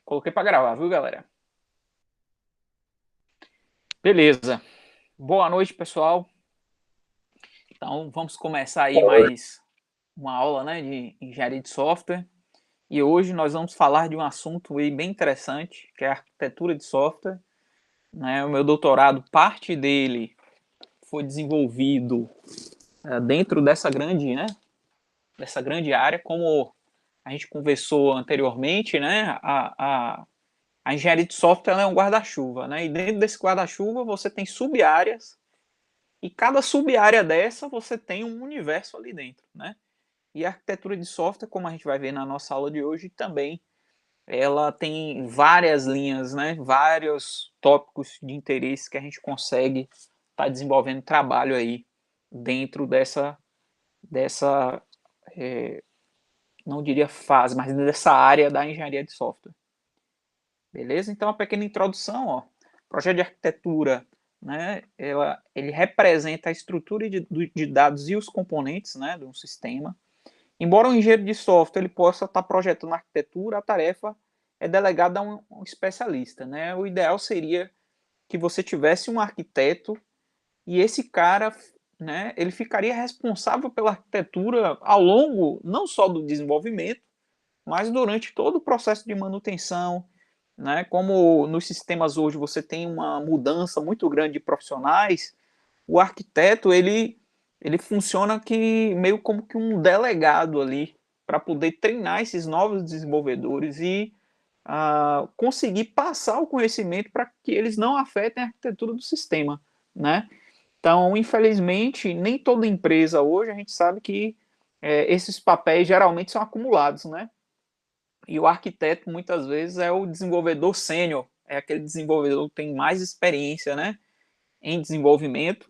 Coloquei para gravar, viu, galera? Beleza. Boa noite, pessoal. Então, vamos começar aí mais uma aula, né, de engenharia de software. E hoje nós vamos falar de um assunto aí bem interessante, que é a arquitetura de software. Né? O meu doutorado, parte dele foi desenvolvido dentro dessa grande área, como a gente conversou anteriormente, né? A engenharia de software é um guarda-chuva, né? E dentro desse guarda-chuva você tem sub-áreas. E cada sub-área dessa você tem um universo ali dentro, né? E a arquitetura de software, como a gente vai ver na nossa aula de hoje, também ela tem várias linhas, né? Vários tópicos de interesse que a gente consegue estar desenvolvendo trabalho aí dentro dessa não diria fase, mas dessa área da engenharia de software. Beleza? Então, uma pequena introdução, ó. Projeto de arquitetura, né? Ele representa a estrutura de dados e os componentes, né, de um sistema. Embora o engenheiro de software ele possa estar projetando a arquitetura, a tarefa é delegada a um especialista, né? O ideal seria que você tivesse um arquiteto e esse cara, né, ele ficaria responsável pela arquitetura ao longo não só do desenvolvimento, mas durante todo o processo de manutenção, né? Como nos sistemas hoje você tem uma mudança muito grande de profissionais, o arquiteto ele funciona que meio como que um delegado ali para poder treinar esses novos desenvolvedores e conseguir passar o conhecimento para que eles não afetem a arquitetura do sistema, né? Então, infelizmente, nem toda empresa hoje a gente sabe que esses papéis geralmente são acumulados, né? E o arquiteto, muitas vezes, é o desenvolvedor sênior, é aquele desenvolvedor que tem mais experiência, né, em desenvolvimento,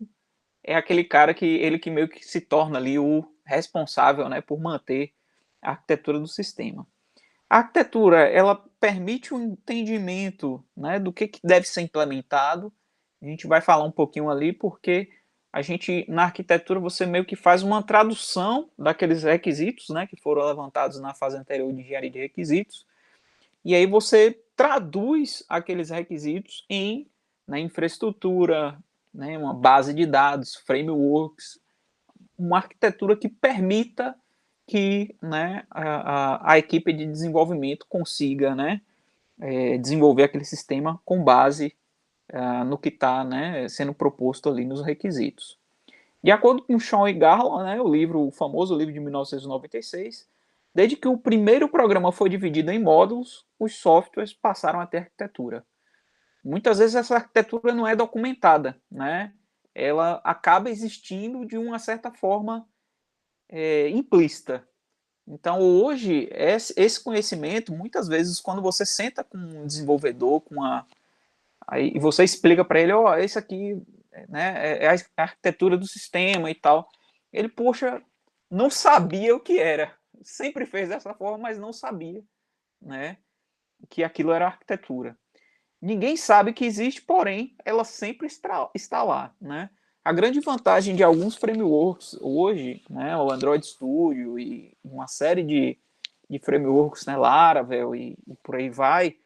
é aquele cara que meio que se torna ali o responsável, né, por manter a arquitetura do sistema. A arquitetura, ela permite o entendimento, né, do que deve ser implementado. A gente vai falar um pouquinho ali, porque a gente, na arquitetura, você meio que faz uma tradução daqueles requisitos, né, que foram levantados na fase anterior de engenharia de requisitos, e aí você traduz aqueles requisitos em infraestrutura, né, uma base de dados, frameworks, uma arquitetura que permita que, né, a equipe de desenvolvimento consiga, né, desenvolver aquele sistema com base no que está, né, sendo proposto ali nos requisitos. De acordo com Shaw e Garland, né, o famoso livro de 1996, desde que o primeiro programa foi dividido em módulos, os softwares passaram a ter arquitetura. Muitas vezes essa arquitetura não é documentada, né? Ela acaba existindo de uma certa forma implícita. Então, hoje, esse conhecimento, muitas vezes, quando você senta com um desenvolvedor, aí, e você explica para ele, ó, esse aqui, né, é a arquitetura do sistema e tal. Ele, poxa, não sabia o que era. Sempre fez dessa forma, mas não sabia, né, que aquilo era arquitetura. Ninguém sabe que existe, porém, ela sempre está lá, né? A grande vantagem de alguns frameworks hoje, né, o Android Studio e uma série de frameworks, né, Laravel e por aí vai,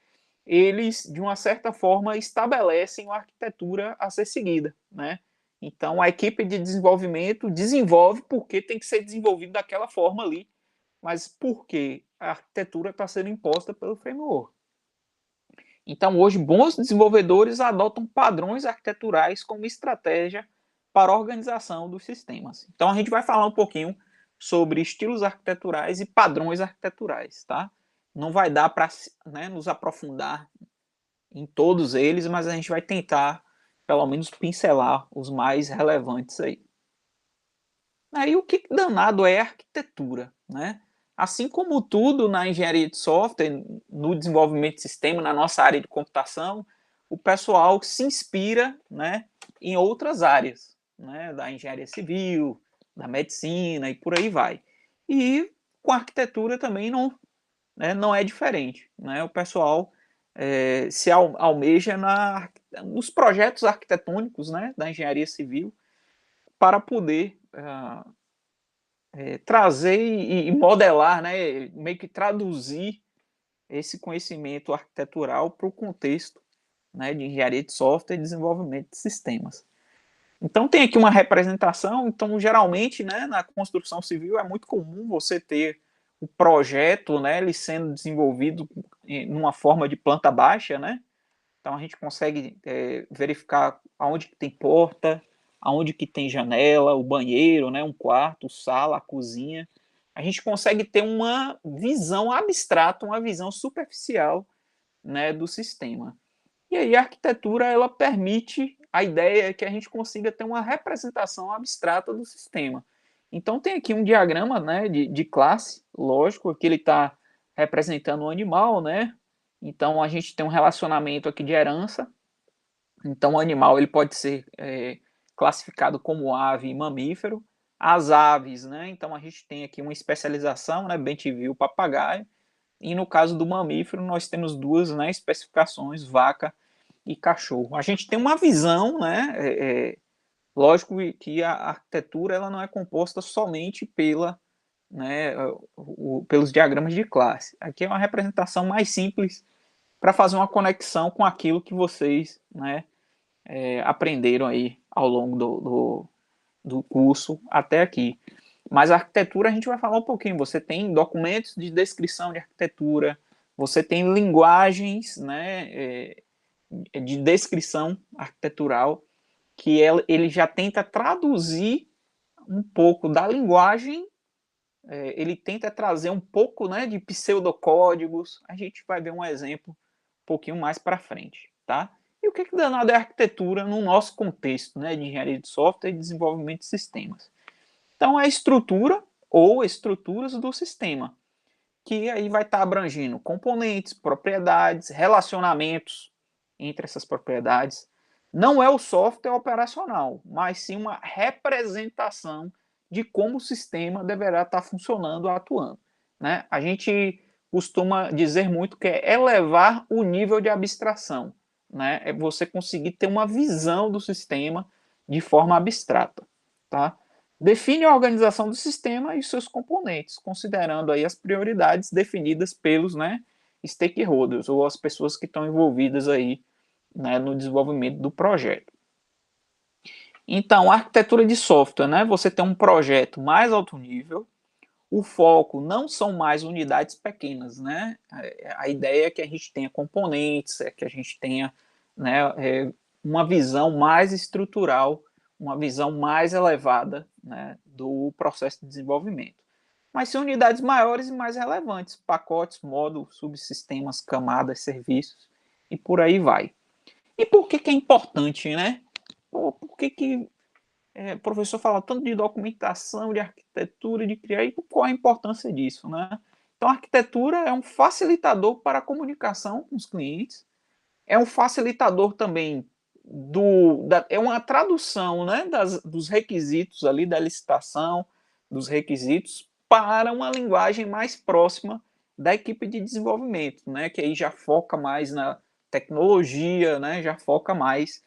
eles, de uma certa forma, estabelecem uma arquitetura a ser seguida, né? Então, a equipe de desenvolvimento desenvolve porque tem que ser desenvolvido daquela forma ali, mas porque a arquitetura está sendo imposta pelo framework. Então, hoje, bons desenvolvedores adotam padrões arquiteturais como estratégia para a organização dos sistemas. Então, a gente vai falar um pouquinho sobre estilos arquiteturais e padrões arquiteturais, tá? Não vai dar para, né, nos aprofundar em todos eles, mas a gente vai tentar, pelo menos, pincelar os mais relevantes aí. Aí o que danado é arquitetura, né? Assim como tudo na engenharia de software, no desenvolvimento de sistema, na nossa área de computação, o pessoal se inspira, né, em outras áreas, né, da engenharia civil, da medicina e por aí vai. E com a arquitetura também não é diferente, né? O pessoal se almeja nos projetos arquitetônicos, né, da engenharia civil para poder trazer e modelar, né, meio que traduzir esse conhecimento arquitetural para o contexto, né, de engenharia de software e desenvolvimento de sistemas. Então tem aqui uma representação. Então geralmente, né, na construção civil é muito comum você ter o projeto, né, ele sendo desenvolvido numa forma de planta baixa, né? Então a gente consegue verificar aonde que tem porta, aonde que tem janela, o banheiro, né, um quarto, sala, a cozinha. A gente consegue ter uma visão abstrata, uma visão superficial, né, do sistema. E aí a arquitetura, ela permite, a ideia é que a gente consiga ter uma representação abstrata do sistema. Então tem aqui um diagrama, né, de classe, lógico, que ele está representando um animal, né? Então a gente tem um relacionamento aqui de herança. Então o animal ele pode ser classificado como ave e mamífero. As aves, né? Então a gente tem aqui uma especialização, né? Bem-te-viu, papagaio. E no caso do mamífero, nós temos duas, né, especificações, vaca e cachorro. A gente tem uma visão, né, lógico que a arquitetura ela não é composta somente né, pelos diagramas de classe. Aqui é uma representação mais simples para fazer uma conexão com aquilo que vocês, né, aprenderam aí ao longo do curso até aqui. Mas a arquitetura a gente vai falar um pouquinho. Você tem documentos de descrição de arquitetura, você tem linguagens, né, de descrição arquitetural, que ele já tenta traduzir um pouco da linguagem, ele tenta trazer um pouco, né, de pseudocódigos. A gente vai ver um exemplo um pouquinho mais para frente, tá? E o que danado é a arquitetura no nosso contexto, né, de engenharia de software e desenvolvimento de sistemas? Então, é a estrutura ou estruturas do sistema, que aí vai estar abrangindo componentes, propriedades, relacionamentos entre essas propriedades. Não é o software operacional, mas sim uma representação de como o sistema deverá estar funcionando, atuando, né? A gente costuma dizer muito que é elevar o nível de abstração, né? É você conseguir ter uma visão do sistema de forma abstrata, tá? Define a organização do sistema e seus componentes, considerando aí as prioridades definidas pelos, né, stakeholders, ou as pessoas que estão envolvidas aí, né, no desenvolvimento do projeto. Então, a arquitetura de software, né, você tem um projeto mais alto nível, o foco não são mais unidades pequenas, né? A ideia é que a gente tenha componentes, é que a gente tenha, né, uma visão mais estrutural, uma visão mais elevada, né, do processo de desenvolvimento. Mas são unidades maiores e mais relevantes, pacotes, módulos, subsistemas, camadas, serviços e por aí vai. E por que é importante, né? Por que o professor fala tanto de documentação, de arquitetura, de criar, e qual a importância disso, né? Então, a arquitetura é um facilitador para a comunicação com os clientes, é um facilitador também é uma tradução, né, dos requisitos ali da licitação, dos requisitos, para uma linguagem mais próxima da equipe de desenvolvimento, né, que aí já foca mais na tecnologia, né, já foca mais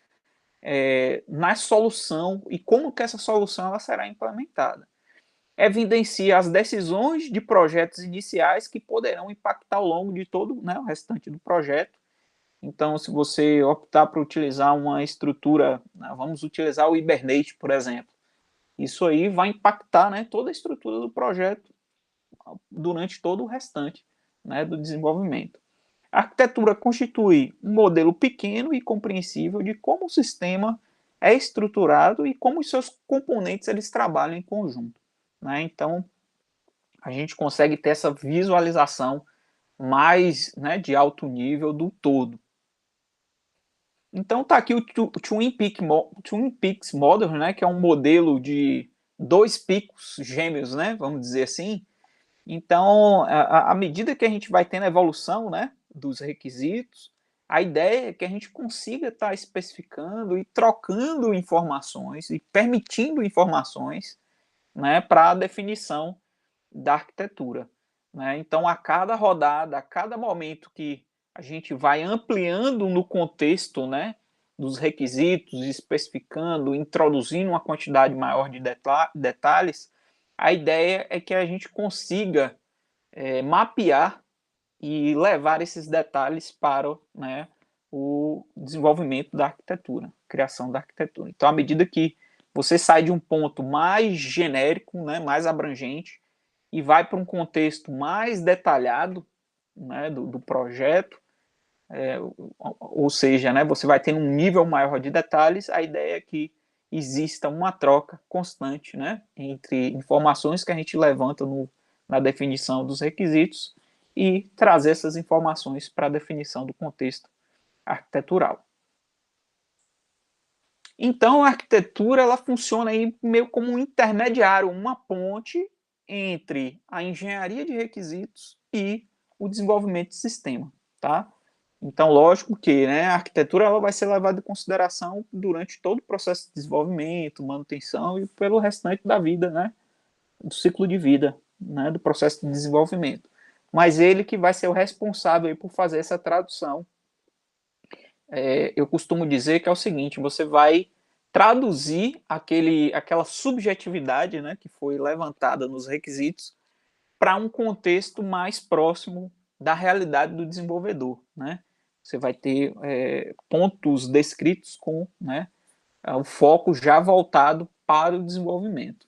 na solução e como que essa solução ela será implementada. Evidencia as decisões de projetos iniciais que poderão impactar ao longo de todo, né, o restante do projeto. Então, se você optar por utilizar uma estrutura, né, vamos utilizar o Hibernate, por exemplo, isso aí vai impactar, né, toda a estrutura do projeto durante todo o restante, né, do desenvolvimento. A arquitetura constitui um modelo pequeno e compreensível de como o sistema é estruturado e como os seus componentes eles trabalham em conjunto, né? Então, a gente consegue ter essa visualização mais, né, de alto nível do todo. Então tá aqui o Twin Peaks Model, né, que é um modelo de dois picos gêmeos, né, vamos dizer assim. Então, à medida que a gente vai tendo a evolução, né, dos requisitos, a ideia é que a gente consiga estar especificando e trocando informações e permitindo informações, né, para a definição da arquitetura, né? Então, a cada rodada, a cada momento que a gente vai ampliando no contexto, né, dos requisitos, especificando, introduzindo uma quantidade maior de detalhes, a ideia é que a gente consiga mapear e levar esses detalhes para, né, o desenvolvimento da arquitetura, criação da arquitetura. Então, à medida que você sai de um ponto mais genérico, né, mais abrangente, e vai para um contexto mais detalhado, né, do projeto, ou seja, né, você vai ter um nível maior de detalhes, a ideia é que exista uma troca constante, né, entre informações que a gente levanta na definição dos requisitos e trazer essas informações para a definição do contexto arquitetural. Então, a arquitetura ela funciona aí meio como um intermediário, uma ponte entre a engenharia de requisitos e o desenvolvimento de sistema, tá? Então, lógico que, né, a arquitetura ela vai ser levada em consideração durante todo o processo de desenvolvimento, manutenção e pelo restante da vida, né, do ciclo de vida, né, do processo de desenvolvimento. Mas ele que vai ser o responsável por fazer essa tradução. Eu costumo dizer que é o seguinte: você vai traduzir aquela subjetividade, né, que foi levantada nos requisitos para um contexto mais próximo da realidade do desenvolvedor, né? Você vai ter pontos descritos com, né, o foco já voltado para o desenvolvimento.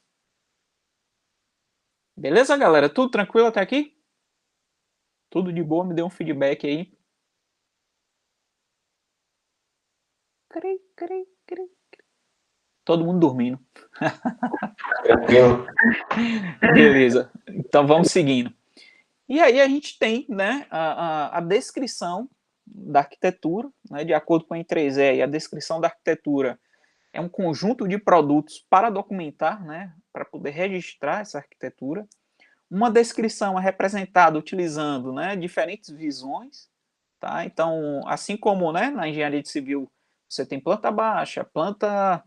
Beleza, galera? Tudo tranquilo até aqui? Tudo de boa? Me dê um feedback aí. Todo mundo dormindo. Tranquilo. Beleza. Então vamos seguindo. E aí a gente tem, né, a descrição da arquitetura, né, de acordo com a E3E, a descrição da arquitetura é um conjunto de produtos para documentar, né, para poder registrar essa arquitetura. Uma descrição é representada utilizando, né, diferentes visões, tá? Então, assim como, né, na engenharia civil você tem planta baixa, planta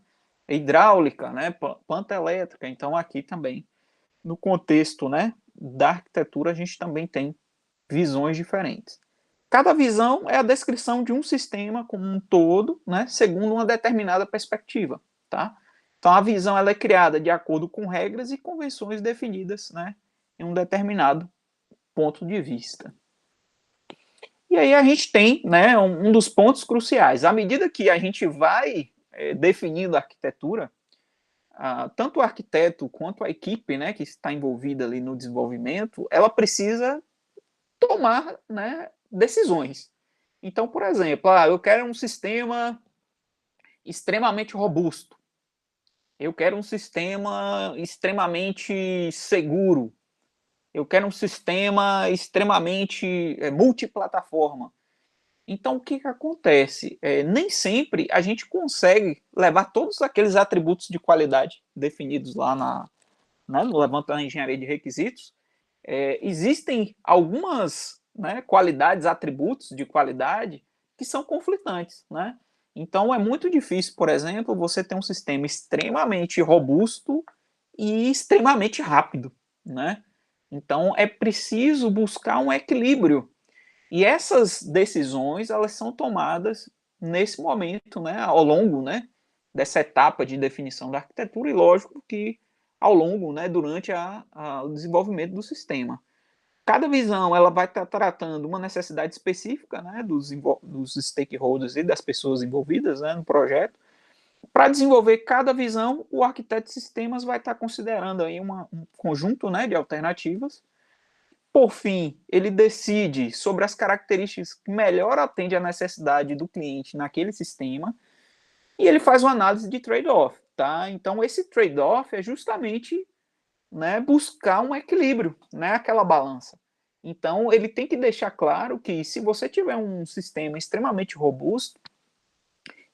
hidráulica, né, planta elétrica, então aqui também no contexto, né, da arquitetura a gente também tem visões diferentes. Cada visão é a descrição de um sistema como um todo, né, segundo uma determinada perspectiva, tá? Então a visão ela é criada de acordo com regras e convenções definidas, né, em um determinado ponto de vista. E aí a gente tem, né, um dos pontos cruciais. À medida que a gente vai definindo a arquitetura, tanto o arquiteto quanto a equipe, né, que está envolvida ali no desenvolvimento, ela precisa tomar, né, decisões. Então, por exemplo, eu quero um sistema extremamente robusto. Eu quero um sistema extremamente seguro. Eu quero um sistema extremamente multiplataforma. Então, o que, que acontece? Nem sempre a gente consegue levar todos aqueles atributos de qualidade definidos lá no levantamento da engenharia de requisitos. Existem algumas, né, qualidades, atributos de qualidade que são conflitantes, né? Então é muito difícil, por exemplo, você ter um sistema extremamente robusto e extremamente rápido, né? Então é preciso buscar um equilíbrio. E essas decisões, elas são tomadas nesse momento, né, ao longo, né, dessa etapa de definição da arquitetura e lógico que ao longo, né, durante o desenvolvimento do sistema. Cada visão ela vai estar tratando uma necessidade específica, né, dos stakeholders e das pessoas envolvidas, né, no projeto. Para desenvolver cada visão, o arquiteto de sistemas vai estar considerando aí um conjunto, né, de alternativas. Por fim, ele decide sobre as características que melhor atendem à necessidade do cliente naquele sistema e ele faz uma análise de trade-off, tá? Então esse trade-off é justamente, né, buscar um equilíbrio, né, aquela balança. Então ele tem que deixar claro que se você tiver um sistema extremamente robusto,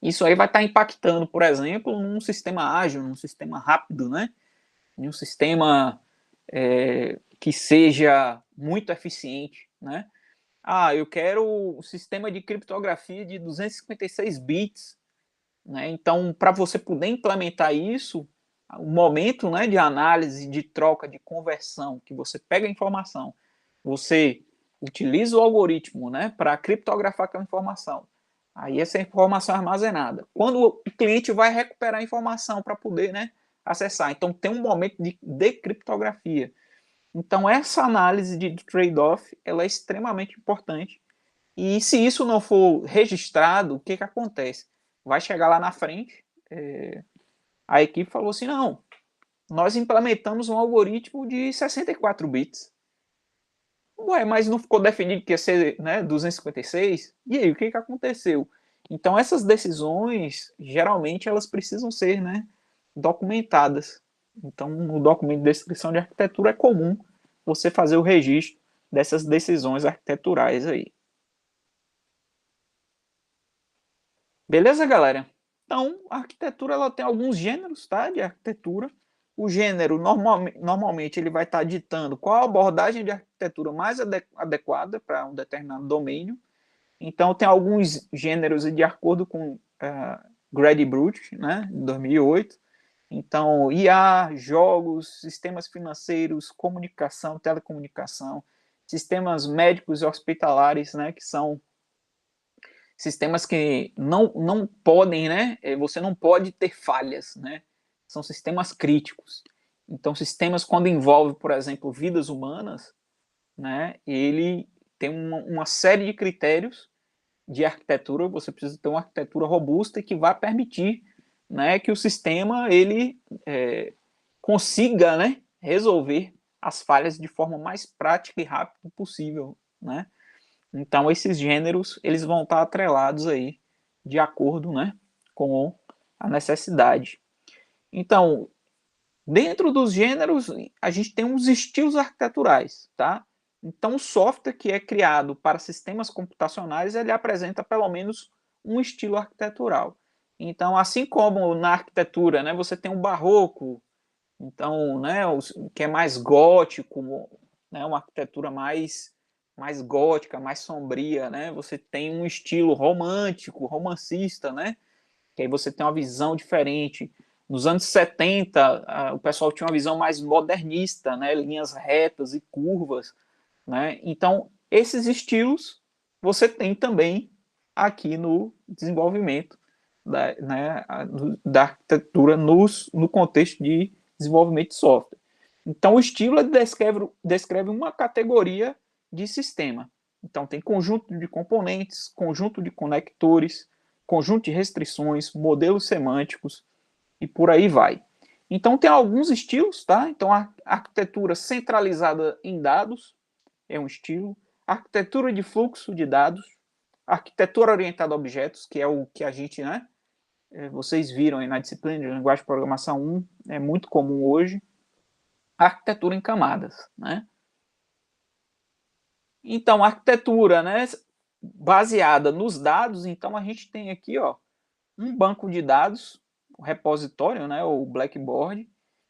isso aí vai estar impactando, por exemplo, num sistema ágil, num sistema rápido, né? Em um sistema que seja muito eficiente, né? Eu quero um sistema de criptografia de 256 bits, né? Então, para você poder implementar isso, o momento, né, de análise, de troca, de conversão, que você pega a informação, você utiliza o algoritmo, né, para criptografar aquela informação. Aí essa informação é armazenada. Quando o cliente vai recuperar a informação para poder, né, acessar. Então tem um momento de criptografia. Então, essa análise de trade-off, ela é extremamente importante. E se isso não for registrado, o que acontece? Vai chegar lá na frente, a equipe falou assim, não, nós implementamos um algoritmo de 64 bits. Ué, mas não ficou definido que ia ser, né, 256? E aí, o que aconteceu? Então, essas decisões, geralmente, elas precisam ser, né, documentadas. Então, no documento de descrição de arquitetura é comum você fazer o registro dessas decisões arquiteturais aí. Beleza, galera? Então, a arquitetura ela tem alguns gêneros, tá, de arquitetura. O gênero, normalmente, ele vai estar ditando qual a abordagem de arquitetura mais adequada para um determinado domínio. Então, tem alguns gêneros de acordo com Grady Brooch, né, de 2008. Então, IA, jogos, sistemas financeiros, comunicação, telecomunicação, sistemas médicos e hospitalares, né, que são sistemas que não podem, né, você não pode ter falhas, né, são sistemas críticos. Então, sistemas quando envolve, por exemplo, vidas humanas, né, ele tem uma série de critérios de arquitetura, você precisa ter uma arquitetura robusta e que vai permitir, né, que o sistema ele consiga, né, resolver as falhas de forma mais prática e rápida possível, né? Então esses gêneros eles vão estar atrelados aí de acordo, né, com a necessidade. Então, dentro dos gêneros, a gente tem uns estilos arquiteturais, tá? Então, o software que é criado para sistemas computacionais, ele apresenta pelo menos um estilo arquitetural. Então, assim como na arquitetura, né, você tem o barroco, então, né, que é mais gótico, né, uma arquitetura mais gótica, mais sombria, né? Você tem um estilo romântico, romancista, né? Que aí você tem uma visão diferente. Nos anos 70, o pessoal tinha uma visão mais modernista, né? Linhas retas e curvas, né? Então, esses estilos você tem também aqui no desenvolvimento da arquitetura no contexto de desenvolvimento de software. Então, o estilo descreve uma categoria de sistema. Então, tem conjunto de componentes, conjunto de conectores, conjunto de restrições, modelos semânticos e por aí vai. Então, tem alguns estilos, tá? Então, a arquitetura centralizada em dados é um estilo, arquitetura de fluxo de dados, arquitetura orientada a objetos, que é o que a gente, né? Vocês viram aí na disciplina de linguagem de programação 1, é muito comum hoje, arquitetura em camadas, né? Então, a arquitetura, né, baseada nos dados, então a gente tem aqui, ó, um banco de dados, o repositório, né, o Blackboard,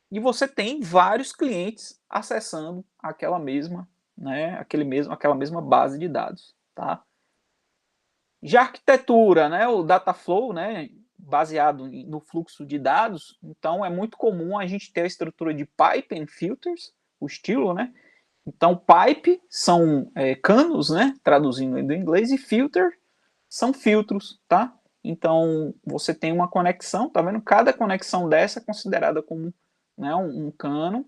e você tem vários clientes acessando aquela mesma, né, aquela mesma base de dados, tá? Já a arquitetura, né, o Dataflow, né, baseado no fluxo de dados, então é muito comum a gente ter a estrutura de pipe and filters, o estilo, né? Então, pipe são canos, né, traduzindo do inglês, e filter são filtros, tá? Então, você tem uma conexão, tá vendo? Cada conexão dessa é considerada como, né, um cano,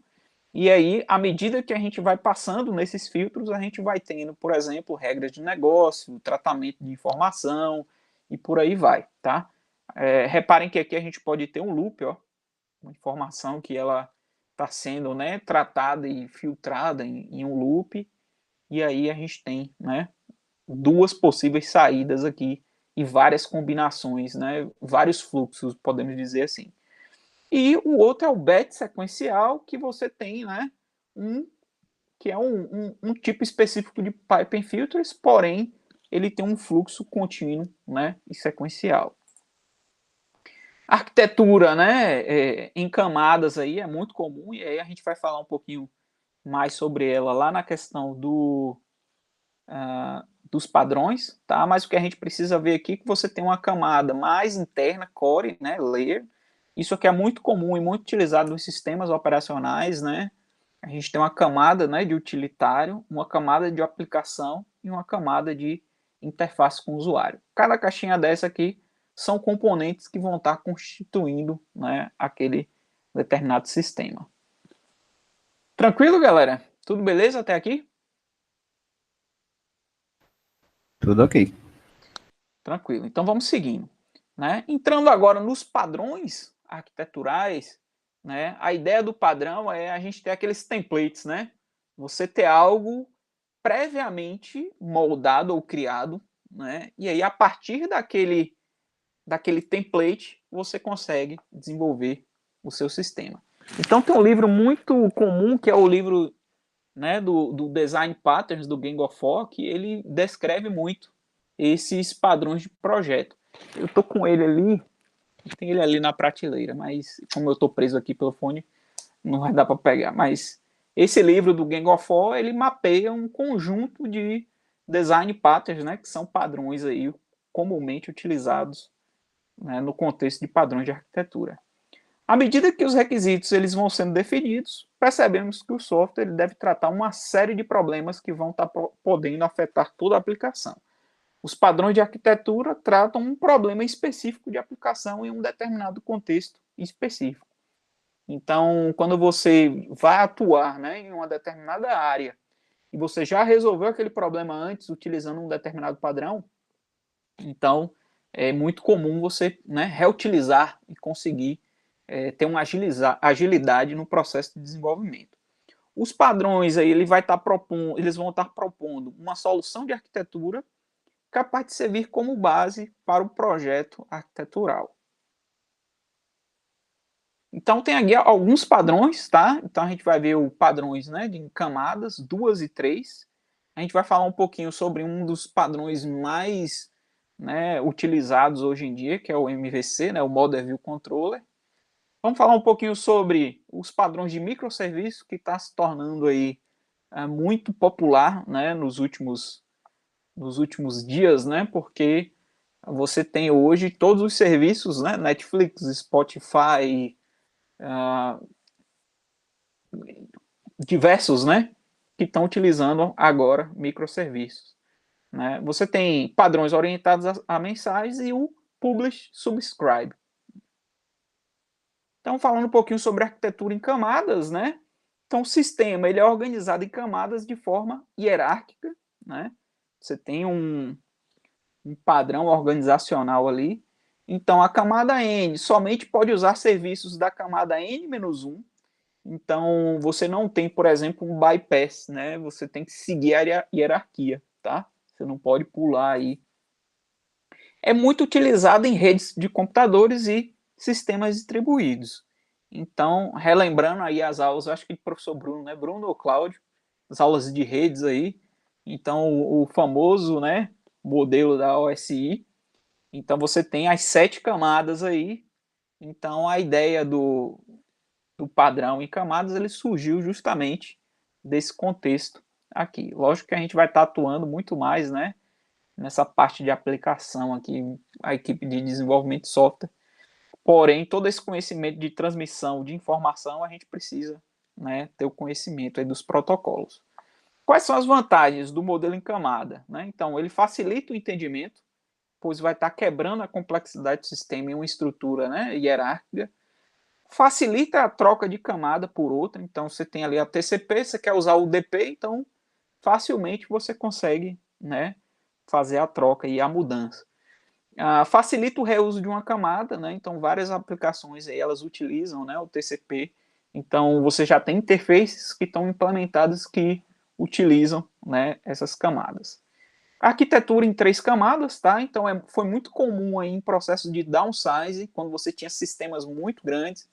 e aí, à medida que a gente vai passando nesses filtros, a gente vai tendo, por exemplo, regras de negócio, tratamento de informação e por aí vai, tá? Reparem que aqui a gente pode ter um loop, ó, uma informação que ela está sendo, né, tratada e filtrada em um loop, e aí a gente tem, né, duas possíveis saídas aqui e várias combinações, né, vários fluxos, podemos dizer assim. E o outro é o batch sequencial, que você tem, né, que é um tipo específico de pipe and filters, porém ele tem um fluxo contínuo, né, e sequencial. Arquitetura, né, em camadas aí é muito comum, e aí a gente vai falar um pouquinho mais sobre ela lá na questão dos padrões, tá? Mas o que a gente precisa ver aqui é que você tem uma camada mais interna, core, né, layer. Isso aqui é muito comum e muito utilizado nos sistemas operacionais, né? A gente tem uma camada, né, de utilitário, uma camada de aplicação e uma camada de interface com o usuário. Cada caixinha dessa aqui são componentes que vão estar constituindo, né, aquele determinado sistema. Tranquilo, galera? Tudo beleza até aqui? Tudo ok. Tranquilo. Então vamos seguindo, né? Entrando agora nos padrões arquiteturais, né? A ideia do padrão é a gente ter aqueles templates, né? Você ter algo previamente moldado ou criado, né? E aí a partir daquele template você consegue desenvolver o seu sistema. Então tem um livro muito comum que é o livro, né, do Design Patterns do Gang of Four, que ele descreve muito esses padrões de projeto. Eu tô com ele ali, tem ele ali na prateleira, mas como eu tô preso aqui pelo fone, não vai dar para pegar. Mas esse livro do Gang of Four, ele mapeia um conjunto de design patterns, né, que são padrões aí comumente utilizados, né, no contexto de padrões de arquitetura. À medida que os requisitos eles vão sendo definidos, percebemos que o software ele deve tratar uma série de problemas que vão estar podendo afetar toda a aplicação. Os padrões de arquitetura tratam um problema específico de aplicação em um determinado contexto específico. Então, quando você vai atuar, né, em uma determinada área e você já resolveu aquele problema antes utilizando um determinado padrão, então é muito comum você, né, reutilizar e conseguir ter uma agilidade no processo de desenvolvimento. Os padrões aí eles vão estar propondo uma solução de arquitetura capaz de servir como base para o projeto arquitetural. Então tem aqui alguns padrões, tá? Então a gente vai ver os padrões, né, de camadas 2 e 3. A gente vai falar um pouquinho sobre um dos padrões mais, né, utilizados hoje em dia, que é o MVC, né, o Model View Controller. Vamos falar um pouquinho sobre os padrões de microserviço que está se tornando aí muito popular, né, nos últimos dias, né, porque você tem hoje todos os serviços, né, Netflix, Spotify, diversos, né, que estão utilizando agora microserviços, né? Você tem padrões orientados a mensais e o Publish Subscribe. Então, falando um pouquinho sobre arquitetura em camadas, né? Então, o sistema ele é organizado em camadas de forma hierárquica, né? Você tem um padrão organizacional ali. Então, a camada N somente pode usar serviços da camada N-1. Então, você não tem, por exemplo, um bypass, né? Você tem que seguir a hierarquia, tá? Você não pode pular aí. É muito utilizado em redes de computadores e sistemas distribuídos. Então, relembrando aí as aulas, acho que do professor Bruno, né? Bruno ou Cláudio, as aulas de redes aí. Então, o famoso, né, modelo da OSI. Então, você tem as 7 camadas aí. Então, a ideia do padrão em camadas, ele surgiu justamente desse contexto aqui. Lógico que a gente vai estar atuando muito mais, né, nessa parte de aplicação aqui, a equipe de desenvolvimento de software. Porém, todo esse conhecimento de transmissão de informação, a gente precisa, né, ter o conhecimento aí dos protocolos. Quais são as vantagens do modelo em camada? Né? Então, ele facilita o entendimento, pois vai estar quebrando a complexidade do sistema em uma estrutura, né, hierárquica. Facilita a troca de camada por outra. Então, você tem ali a TCP, você quer usar o DP, então facilmente você consegue, né, fazer a troca e a mudança. Facilita o reuso de uma camada, né? Então várias aplicações aí, elas utilizam, né, o TCP. Então você já tem interfaces que estão implementadas que utilizam, né, essas camadas. Arquitetura em 3 camadas, tá? Então foi muito comum aí em processos de downsizing, quando você tinha sistemas muito grandes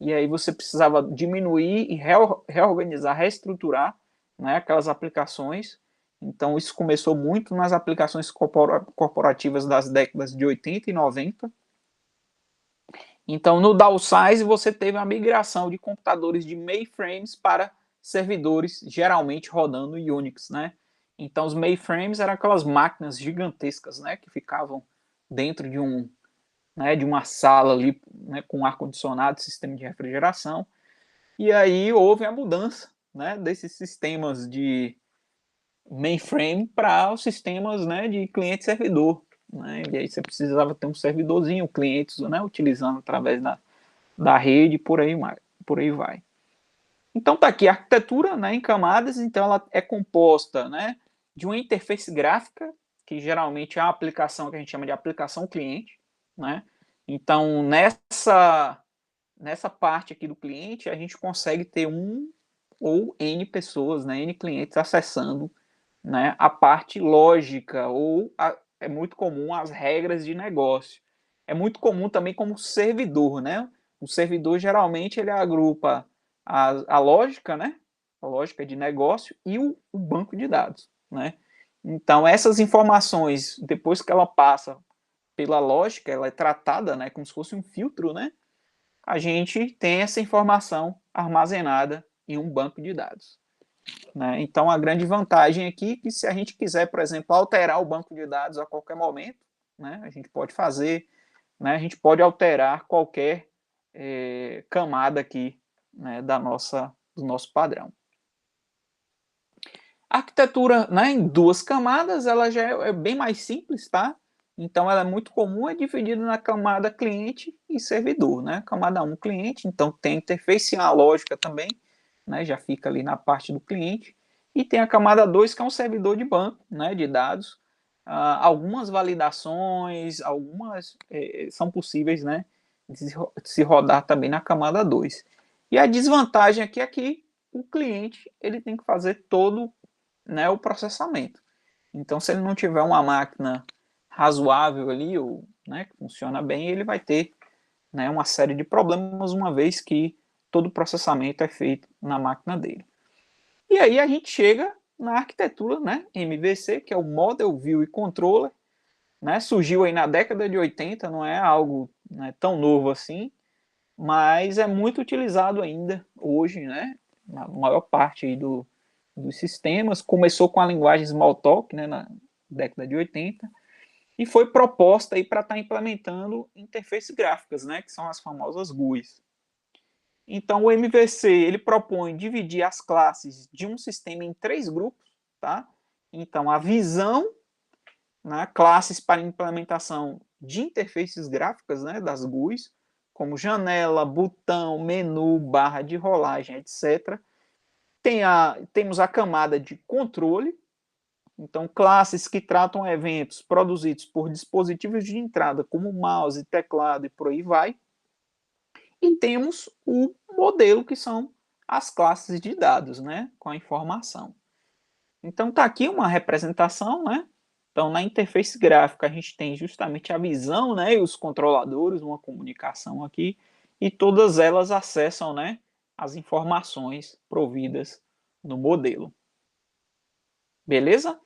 e aí você precisava diminuir e reorganizar, reestruturar, né, aquelas aplicações. Então, isso começou muito nas aplicações corporativas das décadas de 80 e 90. Então, no downsize, você teve a migração de computadores de mainframes para servidores, geralmente rodando Unix, né? Então, os mainframes eram aquelas máquinas gigantescas, né, que ficavam dentro de uma sala ali, né, com ar-condicionado, sistema de refrigeração. E aí houve a mudança, né, desses sistemas de mainframe para os sistemas, né, de cliente-servidor. Né? E aí você precisava ter um servidorzinho, clientes, né, utilizando através da rede, por aí vai. Então tá aqui a arquitetura, né, em camadas, então ela é composta, né, de uma interface gráfica, que geralmente é a aplicação que a gente chama de aplicação cliente, né? Então nessa parte aqui do cliente a gente consegue ter um ou N pessoas, né, N clientes acessando, né, a parte lógica é muito comum as regras de negócio. É muito comum também como servidor, né? O servidor geralmente ele agrupa a lógica, né? A lógica de negócio e o banco de dados, né? Então essas informações, depois que ela passa pela lógica, ela é tratada, né, como se fosse um filtro, né? A gente tem essa informação armazenada em um banco de dados. Né? Então, a grande vantagem aqui é que se a gente quiser, por exemplo, alterar o banco de dados a qualquer momento, né, a gente pode fazer, né, a gente pode alterar qualquer camada aqui, né, do nosso padrão. A arquitetura, né, em duas camadas, ela já é bem mais simples, tá? Então, ela é muito comum, é dividida na camada cliente e servidor, né? Camada 1, cliente, então tem interface e a lógica também, né? Já fica ali na parte do cliente. E tem a camada 2, que é um servidor de banco, né, de dados. Algumas validações, algumas são possíveis, né, de se rodar também na camada 2. E a desvantagem aqui é que o cliente ele tem que fazer todo, né, o processamento. Então, se ele não tiver uma máquina razoável ali, ou, né, que funciona bem, ele vai ter, né, uma série de problemas, uma vez que todo o processamento é feito na máquina dele. E aí a gente chega na arquitetura, né, MVC, que é o Model View e Controller, né, surgiu aí na década de 80, não é algo, né, tão novo assim, mas é muito utilizado ainda hoje, né, na maior parte aí dos sistemas. Começou com a linguagem Smalltalk, né, na década de 80, e foi proposta aí para estar implementando interfaces gráficas, né, que são as famosas GUIs. Então o MVC ele propõe dividir as classes de um sistema em três grupos, tá? Então a visão, né, classes para implementação de interfaces gráficas, né, das GUIs, como janela, botão, menu, barra de rolagem, etc. Temos a camada de controle, então classes que tratam eventos produzidos por dispositivos de entrada, como mouse, teclado e por aí vai. E temos o modelo, que são as classes de dados, né, com a informação. Então tá aqui uma representação, né? Então na interface gráfica a gente tem justamente a visão, né, e os controladores, uma comunicação aqui, e todas elas acessam, né, as informações providas no modelo. Beleza?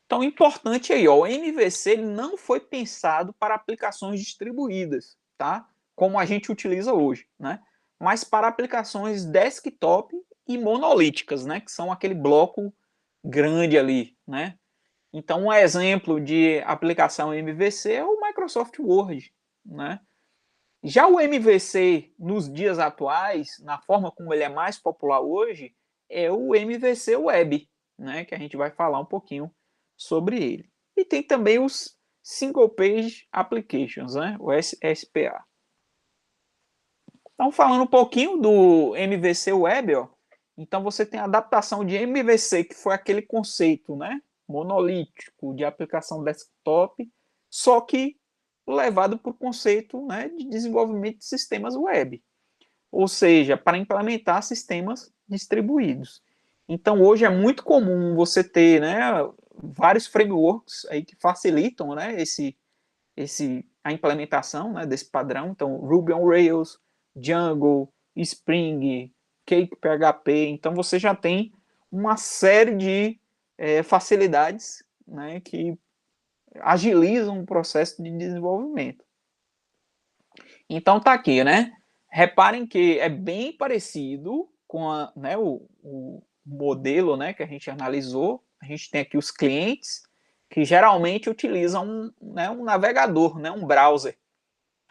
Então importante aí, ó, o MVC ele não foi pensado para aplicações distribuídas, tá? Como a gente utiliza hoje, né? Mas para aplicações desktop e monolíticas, né, que são aquele bloco grande ali, né? Então, um exemplo de aplicação MVC é o Microsoft Word, né? Já o MVC, nos dias atuais, na forma como ele é mais popular hoje, é o MVC Web, né? Que a gente vai falar um pouquinho sobre ele. E tem também os Single Page Applications, né? O SPA. Então, falando um pouquinho do MVC Web, ó, então você tem a adaptação de MVC, que foi aquele conceito, né, monolítico de aplicação desktop, só que levado para o conceito, né, de desenvolvimento de sistemas web, ou seja, para implementar sistemas distribuídos. Então, hoje é muito comum você ter, né, vários frameworks aí que facilitam, né, a implementação, né, desse padrão. Então, Ruby on Rails, Django, Spring, Cake PHP. Então, você já tem uma série de facilidades, né, que agilizam o processo de desenvolvimento. Então, tá aqui, né? Reparem que é bem parecido com né, o modelo, né, que a gente analisou. A gente tem aqui os clientes, que geralmente utilizam né, um navegador, né, um browser.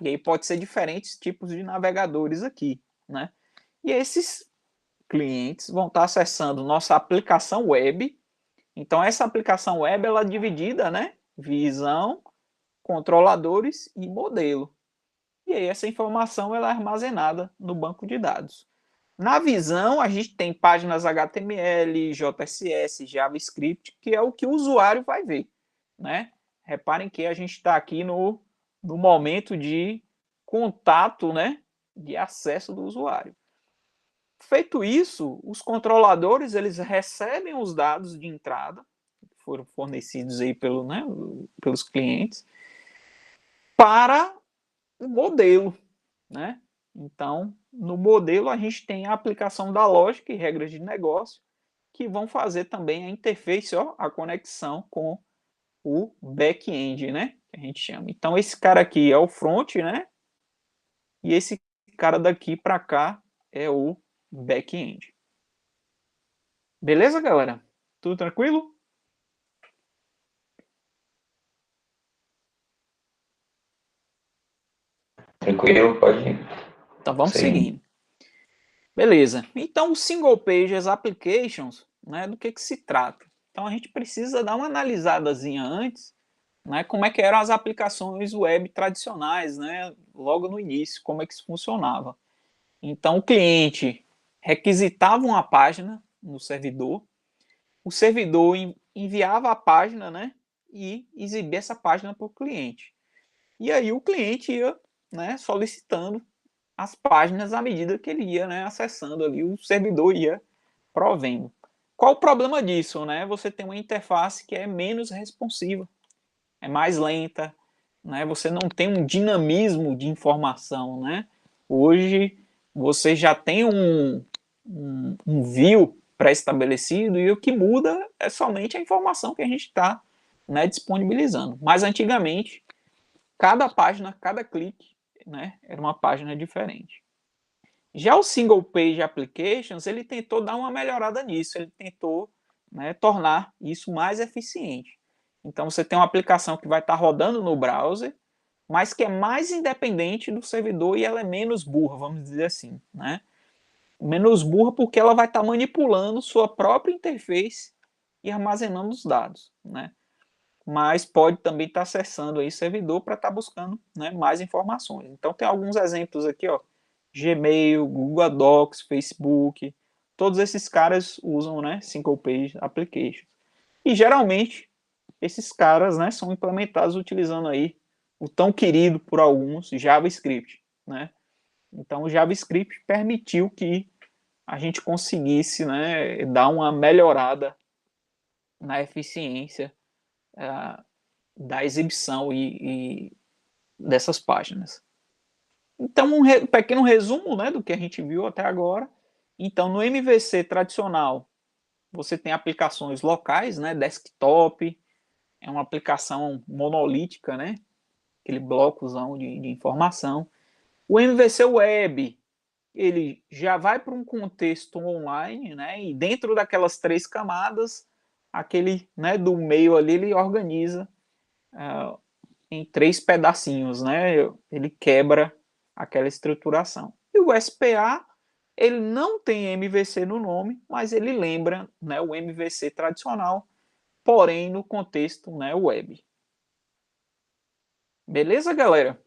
E aí pode ser diferentes tipos de navegadores aqui, né? E esses clientes vão estar acessando nossa aplicação web. Então essa aplicação web ela é dividida, né? Visão, controladores e modelo. E aí essa informação ela é armazenada no banco de dados. Na visão, a gente tem páginas HTML, JSS, JavaScript, que é o que o usuário vai ver, né? Reparem que a gente está aqui no momento de contato, né? De acesso do usuário. Feito isso, os controladores eles recebem os dados de entrada, que foram fornecidos aí pelos clientes, para o modelo, né? Então, no modelo, a gente tem a aplicação da lógica e regras de negócio, que vão fazer também a interface, ó, a conexão com o back-end, né? Que a gente chama. Então, esse cara aqui é o front, né? E esse cara daqui para cá é o back-end. Beleza, galera? Tudo tranquilo? Tranquilo, pode ir. Então, vamos Seguindo. seguindo. Beleza. Então, o Single Pages Applications, né, do que se trata? Então, a gente precisa dar uma analisadazinha antes, né, como é que eram as aplicações web tradicionais, né, logo no início, como é que isso funcionava. Então, o cliente requisitava uma página no servidor, o servidor enviava a página, né, e exibia essa página para o cliente. E aí o cliente ia, né, solicitando as páginas à medida que ele ia, né, acessando ali, o servidor ia provendo. Qual o problema disso, né? Você tem uma interface que é menos responsiva, é mais lenta, né? Você não tem um dinamismo de informação, né? Hoje você já tem um view pré-estabelecido e o que muda é somente a informação que a gente está, né, disponibilizando. Mas antigamente, cada página, cada clique, né, era uma página diferente. Já o Single Page Applications, ele tentou dar uma melhorada nisso, ele tentou, né, tornar isso mais eficiente. Então você tem uma aplicação que vai estar rodando no browser, mas que é mais independente do servidor e ela é menos burra, vamos dizer assim, né? Menos burra porque ela vai estar manipulando sua própria interface e armazenando os dados, né? Mas pode também estar acessando aí servidor para estar buscando, né, mais informações. Então tem alguns exemplos aqui, ó, Gmail, Google Docs, Facebook, todos esses caras usam, né, Single Page Application. E geralmente esses caras, né, são implementados utilizando aí o tão querido por alguns JavaScript, né? Então o JavaScript permitiu que a gente conseguisse, né, dar uma melhorada na eficiência da exibição e dessas páginas. Então, um pequeno resumo, né, do que a gente viu até agora. Então, no MVC tradicional, você tem aplicações locais, né, desktop, é uma aplicação monolítica, né, aquele blocozão de informação. O MVC Web, ele já vai para um contexto online, né, e dentro daquelas três camadas, aquele, né, do meio ali, ele organiza em três pedacinhos, né? Ele quebra aquela estruturação. E o SPA, ele não tem MVC no nome, mas ele lembra, né, o MVC tradicional, porém no contexto, né, web. Beleza, galera?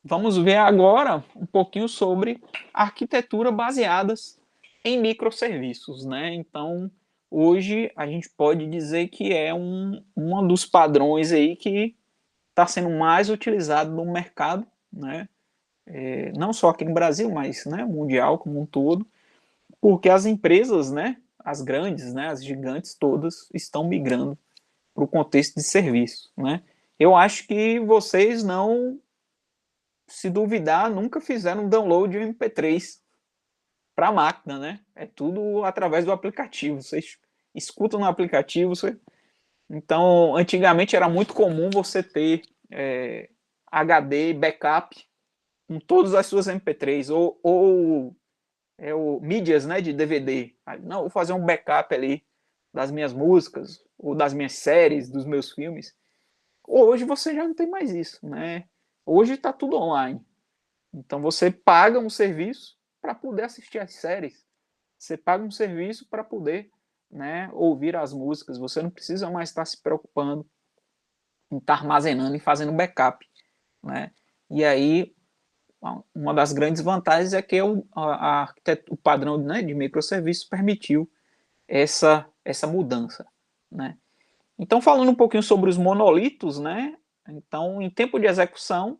Vamos ver agora um pouquinho sobre arquitetura baseadas em microserviços, né? Então, hoje a gente pode dizer que é um dos padrões aí que está sendo mais utilizado no mercado, né? Não só aqui no Brasil, mas, né, mundial como um todo, porque as empresas, né, as grandes, né, as gigantes todas estão migrando para o contexto de serviço, né? Eu acho que vocês não, se duvidar, nunca fizeram um download de um MP3 para a máquina, né? É tudo através do aplicativo. Vocês escutam no aplicativo. Então, antigamente era muito comum você ter HD backup com todas as suas MP3 ou mídias, né, de DVD. Não, vou fazer um backup ali das minhas músicas ou das minhas séries, dos meus filmes. Hoje você já não tem mais isso, né? Hoje está tudo online. Então você paga um serviço para poder assistir as séries. Você paga um serviço para poder, né, ouvir as músicas. Você não precisa mais estar se preocupando em estar armazenando e fazendo backup, né? E aí uma das grandes vantagens é que o padrão, né, de microserviços permitiu essa mudança, né? Então, falando um pouquinho sobre os monolitos, né? Então, em tempo de execução,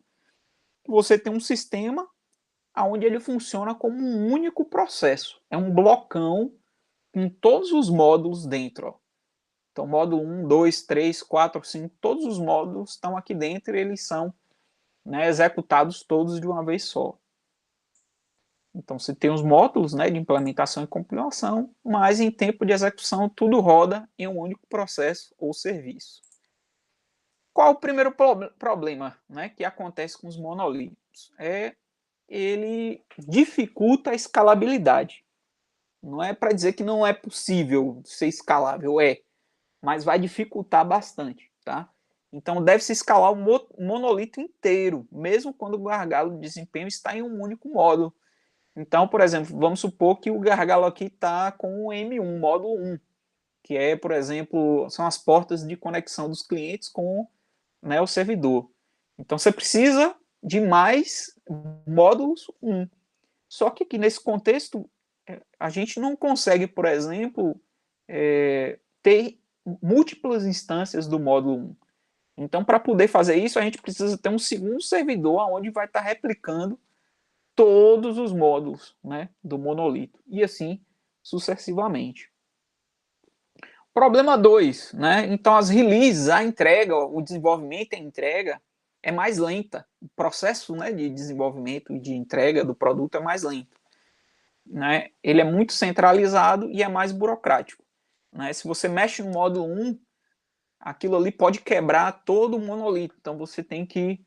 você tem um sistema onde ele funciona como um único processo. É um blocão com todos os módulos dentro. Ó. Então, módulo 1, 2, 3, 4, 5, todos os módulos estão aqui dentro e eles são, né, executados todos de uma vez só. Então, você tem os módulos, né, de implementação e compilação, mas em tempo de execução tudo roda em um único processo ou serviço. Qual o primeiro problema, né, que acontece com os monolitos? Ele dificulta a escalabilidade. Não é para dizer que não é possível ser escalável, mas vai dificultar bastante, tá? Então deve-se escalar o monolito inteiro, mesmo quando o gargalo de desempenho está em um único módulo. Então, por exemplo, vamos supor que o gargalo aqui está com o M1, módulo 1, que é, por exemplo, são as portas de conexão dos clientes com, né, o servidor. Então você precisa de mais módulos 1. Só que aqui nesse contexto, a gente não consegue, por exemplo, ter múltiplas instâncias do módulo 1. Então, para poder fazer isso, a gente precisa ter um segundo servidor onde vai estar replicando todos os módulos, né, do monolito. E assim sucessivamente. Problema 2, né? Então as releases, a entrega, o desenvolvimento e a entrega é mais lenta. O processo, né, de desenvolvimento e de entrega do produto é mais lento. Né? Ele é muito centralizado e é mais burocrático. Né? Se você mexe no módulo 1, aquilo ali pode quebrar todo o monolito. Então você tem que,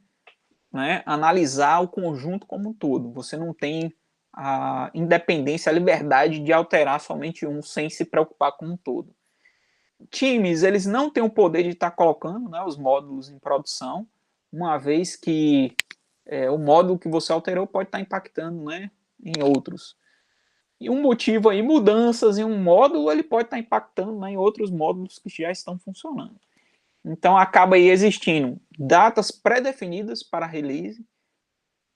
né, analisar o conjunto como um todo. Você não tem a independência, a liberdade de alterar somente um sem se preocupar com um todo. Times, eles não têm o poder de estar colocando, né, os módulos em produção, uma vez que o módulo que você alterou pode estar impactando, né, em outros. E um motivo aí, mudanças em um módulo, ele pode estar impactando, né, em outros módulos que já estão funcionando. Então acaba aí existindo datas pré-definidas para release,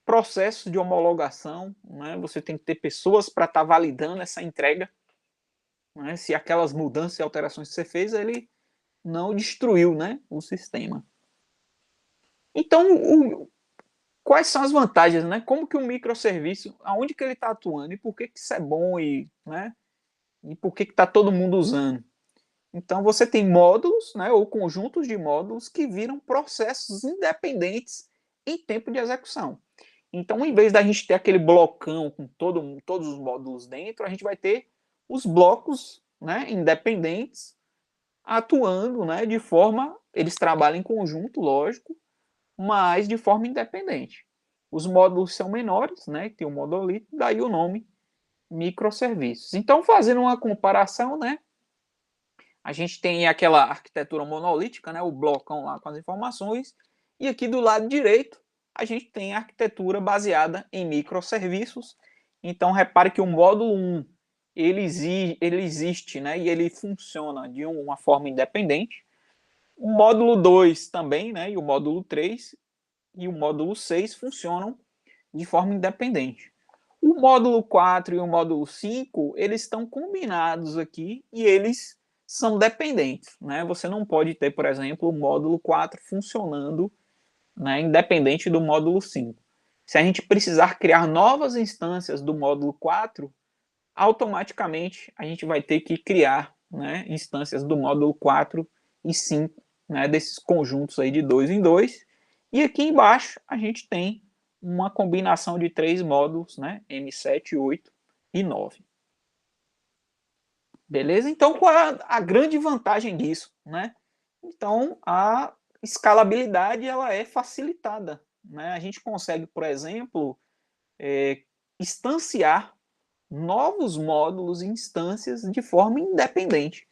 processos de homologação, né, você tem que ter pessoas para estar validando essa entrega, né, se aquelas mudanças e alterações que você fez, ele não destruiu, né, o sistema. Então, quais são as vantagens, né? Como que o microserviço, aonde que ele está atuando e por que que isso é bom né, e por que que está todo mundo usando? Então, você tem módulos, né, ou conjuntos de módulos que viram processos independentes em tempo de execução. Então, em vez da gente ter aquele blocão com todos os módulos dentro, a gente vai ter os blocos, né, independentes atuando, né, de forma, eles trabalham em conjunto, lógico, mas de forma independente. Os módulos são menores, né, tem o monolito, daí o nome microserviços. Então, fazendo uma comparação, né, a gente tem aquela arquitetura monolítica, né, o blocão lá com as informações, e aqui do lado direito a gente tem a arquitetura baseada em microserviços. Então, repare que o módulo 1 ele existe, né, e ele funciona de uma forma independente. O módulo 2 também, né, e o módulo 3 e o módulo 6 funcionam de forma independente. O módulo 4 e o módulo 5, eles estão combinados aqui e eles são dependentes. Né? Você não pode ter, por exemplo, o módulo 4 funcionando, né, independente do módulo 5. Se a gente precisar criar novas instâncias do módulo 4, automaticamente a gente vai ter que criar, né, instâncias do módulo 4 e 5, né, desses conjuntos aí de 2 em 2. E aqui embaixo a gente tem uma combinação de 3 módulos, né, M7, 8 e 9. Beleza? Então, qual é a grande vantagem disso? Né? Então, a escalabilidade ela é facilitada. Né? A gente consegue, por exemplo, instanciar novos módulos e instâncias de forma independente.